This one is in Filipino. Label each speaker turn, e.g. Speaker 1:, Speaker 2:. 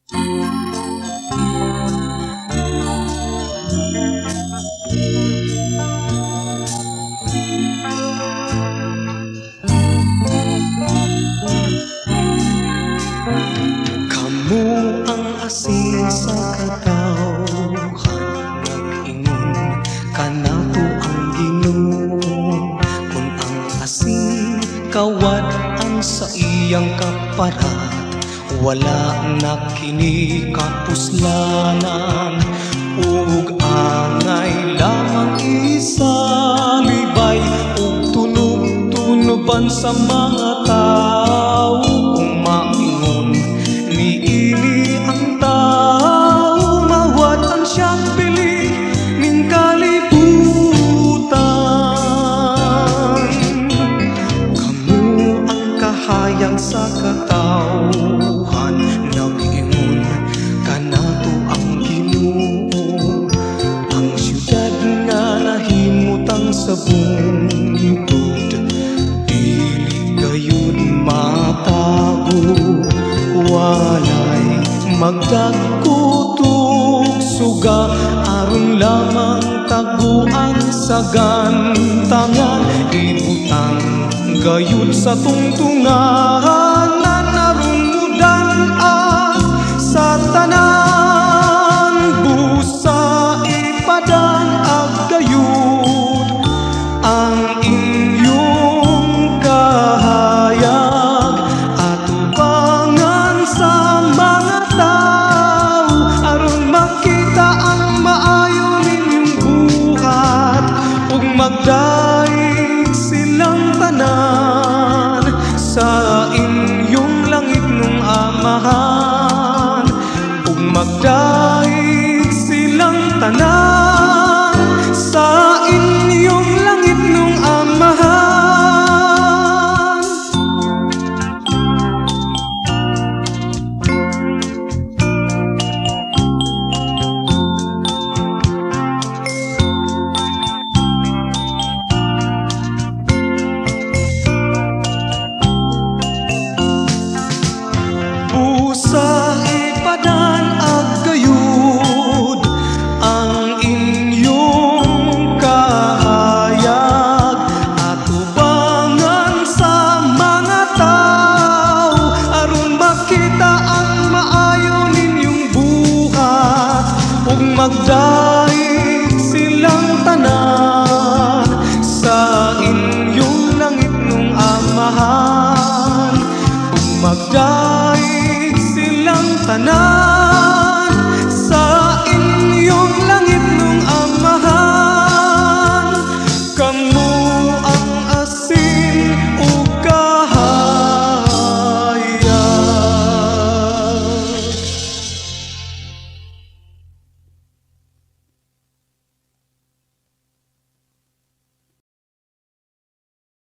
Speaker 1: Kamu ang asin sa katawhan, nag-ingon ka na to ang Ginoo. Kung ang asin kawat ang sa iyang kaparat, wala na kini kapuslanan. Ug angay lamang isalibay ug tunog-tunuban sa mga tao. Kung maingon niini ang tao, mawatan siyang pili ning kalibutan. Kamu ang kahayag sa katawhan, nag-ingon ka na to ang Ginoo. Ang syudad nga nahimutang sa bungtod, dili gayud matago. Walay magdagkutog suga, aron lamang tago ang sagantangan. Ibutang gayud sa tungtungan, aron mudan-an sa tanan. Busa ipadan ag gayud ang inyong kahayag, atubangan sa mga tao, aron makita ang maayo ninyong buhat. Ug magdaig silang tanan sa inyong langit nung Amahan. Ug magdaig silang tanan sa inyong langit nung Amahan. Busa ipadan ag gayud ang inyong kahayag, atubangan sa mga tao, aron makita ang maayo ninyong buhat. Ug magdaig silang tanan sa inyong langit nung Amahan. Ug magdaig silang tanan